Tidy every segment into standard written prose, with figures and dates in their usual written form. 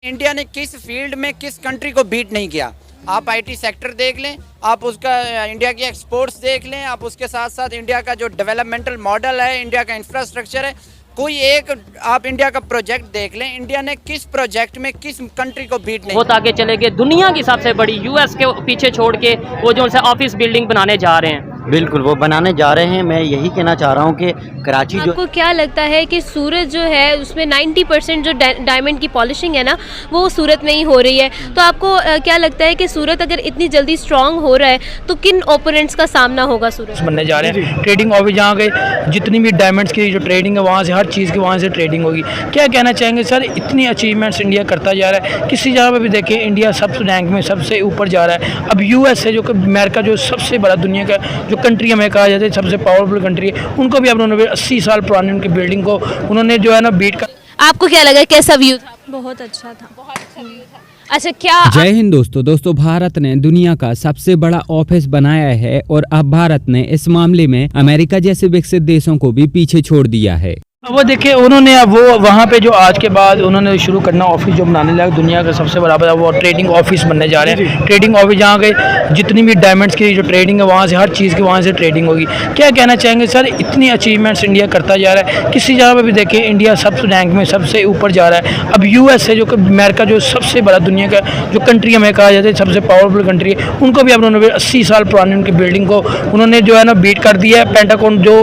India ने किस field में किस कंट्री को बीट नहीं किया। आप आईटी सेक्टर देख लें, आप उसका इंडिया की एक्सपोर्ट्स देख लें, आप उसके साथ साथ इंडिया का जो डेवलपमेंटल मॉडल है, इंडिया का इंफ्रास्ट्रक्चर है, कोई एक आप इंडिया का प्रोजेक्ट देख लें, इंडिया ने किस प्रोजेक्ट में किस कंट्री को बीट नहीं। बहुत आगे चले गए, दुनिया की सबसे बड़ी यूएस के पीछे छोड़ के वो जो से ऑफिस बिल्डिंग बनाने जा रहे हैं। बिल्कुल वो बनाने जा रहे हैं। मैं यही कहना चाह रहा हूँ कि कराची जो आपको क्या लगता है कि सूरत जो है उसमें 90% जो डायमंड की पॉलिशिंग है ना वो सूरत में ही हो रही है, तो आपको क्या लगता है कि सूरत अगर इतनी जल्दी स्ट्रांग हो रहा है तो किन ओपोनेंट्स का सामना होगा सूरत बनने जा रहे हैं। ट्रेडिंग ऑफिस जहाँ गए, जितनी भी डायमंड्स की जो ट्रेडिंग है वहाँ से, हर चीज़ की वहाँ से ट्रेडिंग होगी। क्या कहना चाहेंगे सर, इतनी अचीवमेंट्स इंडिया करता जा रहा है, किसी जगह पर भी देखें इंडिया सबसे रैंक में सबसे ऊपर जा रहा है। अब यूएस है जो कि अमेरिका जो सबसे बड़ा दुनिया का जो कंट्री हमें कहा जाता है सबसे पावरफुल कंट्री है, उनको भी अब उन्होंने 80 साल पुरानी उनकी बिल्डिंग को उन्होंने जो है ना बीट कर। आपको क्या लगा, कैसा व्यू था? बहुत अच्छा था, बहुत अच्छा व्यू था। अच्छा, क्या जय हिंद दोस्तों, भारत ने दुनिया का सबसे बड़ा ऑफिस बनाया है और अब भारत ने इस मामले में अमेरिका जैसे विकसित देशों को भी पीछे छोड़ दिया है। वो देखिए उन्होंने अब वो वहाँ पे जो आज के बाद उन्होंने शुरू करना ऑफिस जो बनाने लगा, दुनिया का सबसे बड़ा वो ट्रेडिंग ऑफिस बनने जा रहे हैं। ट्रेडिंग ऑफिस जहाँ गए, जितनी भी डायमंड्स की जो ट्रेडिंग है वहाँ से, हर चीज़ की वहाँ से ट्रेडिंग होगी। क्या कहना चाहेंगे सर, इतनी अचीवमेंट्स इंडिया करता जा रहा है, किसी जगह पर भी देखें इंडिया सबसे रैंक में सबसे ऊपर जा रहा है। अब यूएस है जो कि अमेरिका जो सबसे बड़ा दुनिया का जो कंट्री हमें कहा जाता है सबसे पावरफुल कंट्री है, उनको भी अब उन्होंने 80 साल पुरानी उनकी बिल्डिंग को उन्होंने जो है ना बीट कर दिया है। पेंटागन जो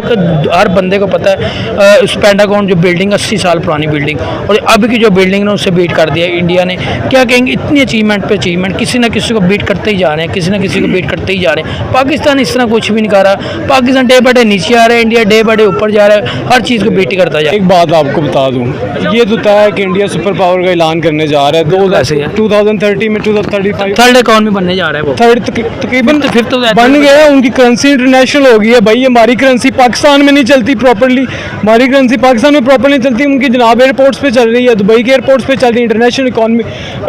हर बंदे को पता है, उस पेंटागन जो बिल्डिंग 80 साल पुरानी बिल्डिंग और अब की जो बिल्डिंग ने उससे बीट कर दिया इंडिया ने। क्या कहेंगे, इतनी अचीवमेंट पे अचीवमेंट, किसी ना किसी को बीट करते ही जा रहे हैं, किसी ना किसी को बीट करते ही जा रहे हैं। पाकिस्तान इस तरह कुछ भी नहीं कर रहा, पाकिस्तान डे बाय डे नीचे आ रहा है, इंडिया डे बाय डे ऊपर जा रहा है, हर चीज़ को बीट ही करता जा रहा है। एक बात आपको बता दूं, ये तो तय है कि इंडिया सुपर पावर का ऐलान करने जा रहा है 2030 में, 2035 थर्ड इकॉनमी बनने जा रहा है। वो थर्ड तकरीबन फिफ्थ बन गया, उनकी करेंसी इंटरनेशनल हो गई है। भाई हमारी करेंसी पाकिस्तान में नहीं चलती प्रॉपर्ली, हमारी करेंसी पाकिस्तान में प्रॉपर्ली चलती, उनकी जनाब एयरपोर्ट्स पे चल रही है, दुबई के एयरपोर्ट्स पे चल रही है। इंटरनेशनल इकॉनमी,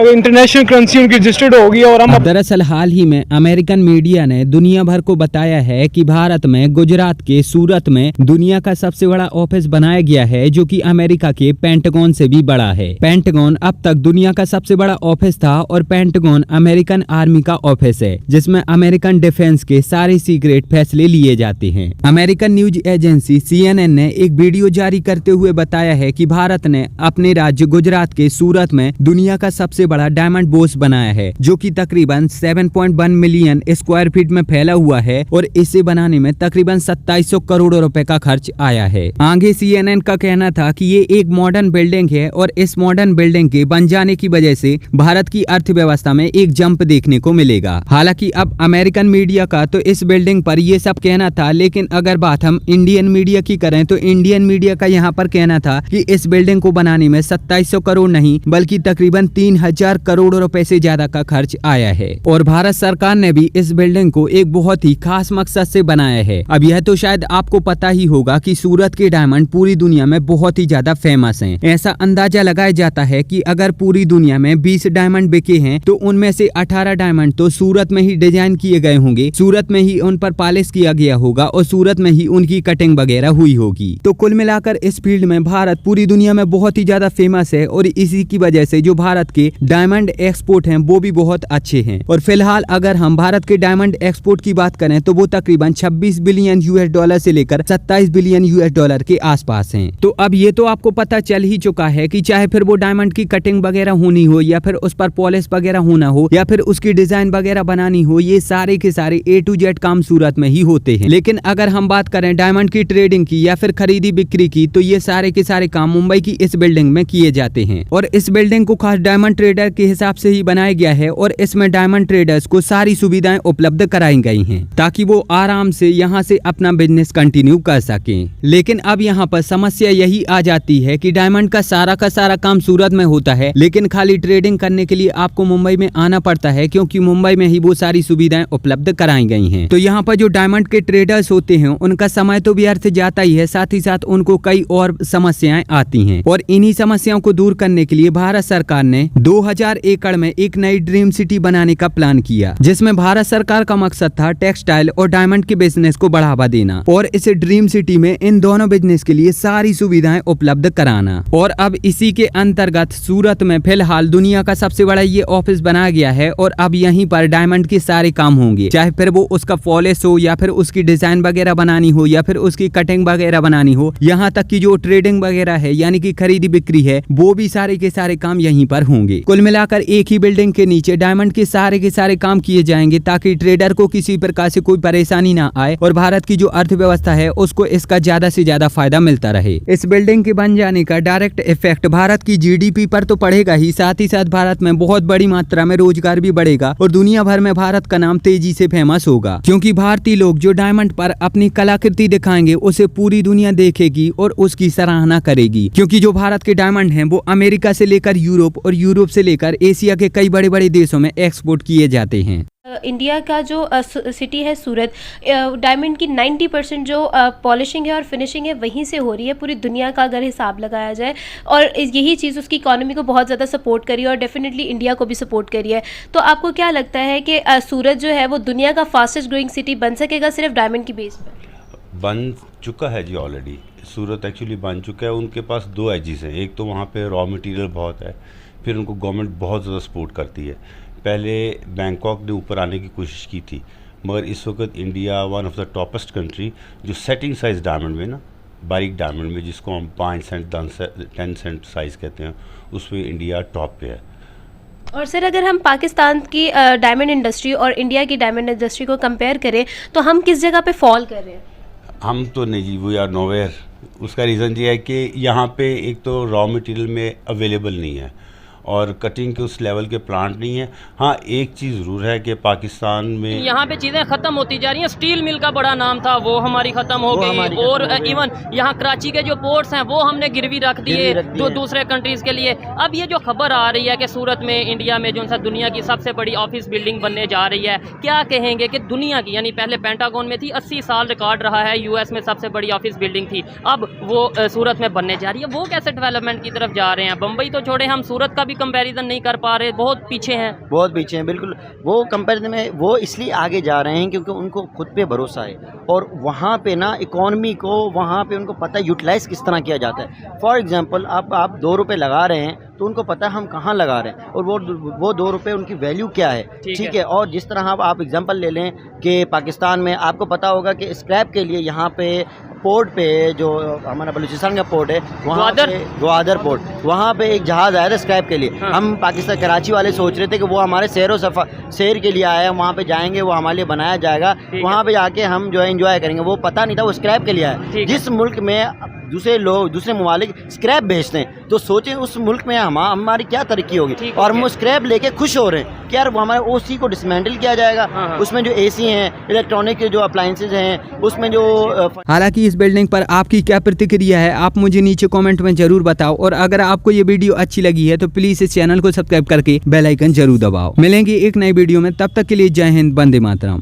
इंटरनेशनल करेंसी उनकी रजिस्टर्ड हो गई है। और हम दरअसल हाल ही में अमेरिकन मीडिया ने दुनिया भर को बताया है कि भारत में गुजरात के सूरत में दुनिया का सबसे बड़ा ऑफिस बनाया गया है, जो कि अमेरिका के पेंटागन से भी बड़ा है। पेंटागन अब तक दुनिया का सबसे बड़ा ऑफिस था और पेंटागन अमेरिकन आर्मी का ऑफिस है, जिसमें अमेरिकन डिफेंस के सारे सीक्रेट फैसले लिए जाते हैं। अमेरिकन न्यूज एजेंसी CNN ने एक वीडियो जारी करते हुए बताया है कि भारत ने अपने राज्य गुजरात के सूरत में दुनिया का सबसे बड़ा डायमंड बोस बनाया है, जो कि तकरीबन 7.1 मिलियन स्क्वायर फीट में फैला हुआ है और इसे बनाने में तकरीबन 2700 करोड़ रुपए का खर्च आया है। आगे CNN का कहना था कि ये एक मॉडर्न बिल्डिंग है और इस मॉडर्न बिल्डिंग के बन जाने की वजह से भारत की अर्थव्यवस्था में एक जंप देखने को मिलेगा। हालांकि अब अमेरिकन मीडिया का तो इस बिल्डिंग पर ये सब कहना था, लेकिन अगर बात हम इंडियन मीडिया की करें तो इंडियन मीडिया का यहाँ पर कहना था कि इस बिल्डिंग को बनाने में 2700 करोड़ नहीं बल्कि तकरीबन 3000 करोड़ रुपए से ज्यादा का खर्च आया है। और भारत सरकार ने भी इस बिल्डिंग को एक बहुत ही खास मकसद से बनाया है। अब यह तो शायद आपको पता ही होगा कि सूरत के डायमंड पूरी दुनिया में बहुत ही ज्यादा फेमस हैं। ऐसा अंदाजा लगाया जाता है कि अगर पूरी दुनिया में 20 डायमंड बिके हैं तो उनमें से 18 डायमंड तो सूरत में ही डिजाइन किए गए होंगे, सूरत में ही उन पर पॉलिश किया गया होगा और सूरत में ही उनकी कटिंग वगैरह हुई होगी। तो कुल मिलाकर इस फील्ड में भारत पूरी दुनिया में बहुत ही ज्यादा फेमस है और इसी की वजह से जो भारत के डायमंड एक्सपोर्ट हैं वो भी बहुत अच्छे हैं। और फिलहाल अगर हम भारत के डायमंड एक्सपोर्ट की बात करें तो वो तकरीबन 26 बिलियन US$ से लेकर 27 बिलियन US$ के आसपास हैं। तो अब ये तो आपको पता चल ही चुका है कि चाहे फिर वो डायमंड की कटिंग वगैरह होनी हो या फिर उस पर पॉलिश वगैरह होना हो या फिर उसकी डिजाइन वगैरह बनानी हो, ये सारे के सारे A to Z काम सूरत में ही होते हैं। लेकिन अगर हम बात करें डायमंड की ट्रेडिंग की या फिर खरीदी बिक्री की तो ये सारे के सारे काम मुंबई की इस बिल्डिंग में किए जाते हैं। और इस बिल्डिंग को खास डायमंड ट्रेडर के हिसाब से ही बनाया गया है और इसमें डायमंड ट्रेडर्स को सारी सुविधाएं उपलब्ध कराई गई हैं ताकि वो आराम से यहाँ से अपना बिजनेस कंटिन्यू कर सकें। लेकिन अब यहाँ पर समस्या यही आ जाती है कि डायमंड का सारा काम सूरत में होता है, लेकिन खाली ट्रेडिंग करने के लिए आपको मुंबई में आना पड़ता है, क्योंकि मुंबई में ही वो सारी सुविधाएं उपलब्ध कराई गई हैं। तो यहाँ पर जो डायमंड के ट्रेडर्स होते हैं उनका समय तो व्यर्थ जाता ही है, साथ ही साथ उनको कई कई और समस्याएं आती हैं और इन्हीं समस्याओं को दूर करने के लिए भारत सरकार ने 2000 एकड़ में एक नई ड्रीम सिटी बनाने का प्लान किया, जिसमें भारत सरकार का मकसद था टेक्सटाइल और डायमंड के बिजनेस को बढ़ावा देना और इस ड्रीम सिटी में इन दोनों बिजनेस के लिए सारी सुविधाएं उपलब्ध कराना। और अब इसी के अंतर्गत सूरत में फिलहाल दुनिया का सबसे बड़ा ये ऑफिस बनाया गया है और अब यहीं पर डायमंड के सारे काम होंगे, चाहे फिर वो उसका पॉलिश हो या फिर उसकी डिजाइन वगैरह बनानी हो या फिर उसकी कटिंग वगैरह बनानी हो, यहाँ तक की जो ट्रेडिंग वगैरह है यानी कि खरीदी बिक्री है वो भी सारे के सारे काम यहीं पर होंगे। कुल मिलाकर एक ही बिल्डिंग के नीचे डायमंड के सारे काम किए जाएंगे ताकि ट्रेडर को किसी प्रकार से कोई परेशानी ना आए और भारत की जो अर्थव्यवस्था है उसको इसका ज्यादा से ज्यादा फायदा मिलता रहे। इस बिल्डिंग के बन जाने का डायरेक्ट इफेक्ट भारत की जीडीपी पर तो पड़ेगा ही, साथ ही साथ भारत में बहुत बड़ी मात्रा में रोजगार भी बढ़ेगा और दुनिया भर में भारत का नाम तेजी से फेमस होगा, क्योंकि भारतीय लोग जो डायमंड पर अपनी कलाकृति दिखाएंगे उसे पूरी दुनिया देखेगी और उसकी सराहना करेगी, क्योंकि जो भारत के डायमंड हैं वो अमेरिका से लेकर यूरोप और यूरोप से लेकर एशिया के कई बड़े बड़े देशों में एक्सपोर्ट किए जाते हैं। इंडिया का जो सिटी है सूरत, डायमंड की 90% जो पॉलिशिंग है और फिनिशिंग है वहीं से हो रही है पूरी दुनिया का अगर हिसाब लगाया जाए, और यही चीज़ उसकी इकोनॉमी को बहुत ज़्यादा सपोर्ट करी है और डेफिनेटली इंडिया को भी सपोर्ट करी है। तो आपको क्या लगता है कि सूरत जो है वो दुनिया का फास्टेस्ट ग्रोइंग सिटी बन सकेगा सिर्फ डायमंड की बेस पर? बन चुका है जी ऑलरेडी, सूरत एक्चुअली बन चुका है। उनके पास दो एजेस हैं, एक तो वहाँ पे रॉ मटेरियल बहुत है, फिर उनको गवर्नमेंट बहुत ज़्यादा सपोर्ट करती है। पहले बैंकॉक ने ऊपर आने की कोशिश की थी, मगर इस वक्त India one of the toppest country जो सेटिंग साइज डायमंड में ना, बारीक डायमंड में जिसको हम 5 सेंट 10 सेंट साइज़ कहते हैं, उसमें इंडिया टॉप पे है। और सर अगर हम पाकिस्तान की डायमंड इंडस्ट्री और इंडिया की डायमंड इंडस्ट्री को कंपेयर करें तो हम किस जगह पे फॉल कर रहे हैं? हम तो नहीं जी, वी आर नोवेयर। उसका रीज़न ये है कि यहाँ पे एक तो रॉ मटेरियल में अवेलेबल नहीं है और कटिंग के उस लेवल के प्लांट नहीं है। हाँ, एक चीज़ ज़रूर है कि पाकिस्तान में यहाँ पे चीज़ें ख़त्म होती जा रही हैं। स्टील मिल का बड़ा नाम था वो हमारी ख़त्म हो गई, और इवन यहाँ कराची के जो पोर्ट्स हैं वो हमने गिरवी रख दिए जो दूसरे कंट्रीज़ के लिए। अब ये जो खबर आ रही है कि सूरत में इंडिया में जो सा दुनिया की सबसे बड़ी ऑफिस बिल्डिंग बनने जा रही है, क्या कहेंगे कि दुनिया की, यानी पहले पेंटागन में थी, 80 साल रिकॉर्ड रहा है, यूएस में सबसे बड़ी ऑफिस बिल्डिंग थी, अब वो सूरत में बनने जा रही है। वो कैसे डेवलपमेंट की तरफ जा रहे हैं? बम्बई तो छोड़े, हम सूरत का भी कंपैरिजन नहीं कर पा रहे, बहुत पीछे हैं बिल्कुल। वो कंपैरिजन में वो इसलिए आगे जा रहे हैं क्योंकि उनको खुद पे भरोसा है और वहाँ पे ना इकॉनमी को वहाँ पे उनको पता है यूटिलाइज़ किस तरह किया जाता है। फॉर एग्जांपल आप 2 रुपये लगा रहे हैं तो उनको पता है हम कहाँ लगा रहे हैं और वो 2 रुपये उनकी वैल्यू क्या है, ठीक है। और जिस तरह आप एग्जांपल ले लें कि पाकिस्तान में आपको पता होगा कि स्क्रैप के लिए यहाँ पे पोर्ट पे जो हमारा बलूचिस्तान का पोर्ट है, वहाँ पे ग्वादर पोर्ट, वहाँ पे एक जहाज़ आया था स्क्रैप के लिए। हम पाकिस्तान कराची वाले सोच रहे थे कि वो हमारे सैर के लिए आया है, वहाँ पे जाएंगे, वो हमारे लिए बनाया जाएगा, वहाँ पे जाके हम जो है एंजॉय करेंगे। वो पता नहीं था वो स्क्रैप के लिए आया। जिस मुल्क में दूसरे ममालिक स्क्रैप बेचते हैं तो सोचें उस मुल्क में हमारी क्या तरक्की होगी, और हम स्क्रैप लेके खुश हो रहे हैं कि यार वो हमारे ओसी को डिसमेंटल किया जाएगा, उसमें जो एसी हैं, इलेक्ट्रॉनिक के जो अप्लायंसेज हैं, उसमें जो। हालांकि इस बिल्डिंग पर आपकी क्या प्रतिक्रिया है आप मुझे नीचे कमेंट में जरूर बताओ, और अगर आपको ये वीडियो अच्छी लगी है तो प्लीज इस चैनल को सब्सक्राइब करके बेल आइकन जरूर दबाओ। मिलेंगे एक नई वीडियो में, तब तक के लिए जय हिंद, वंदे मातरम।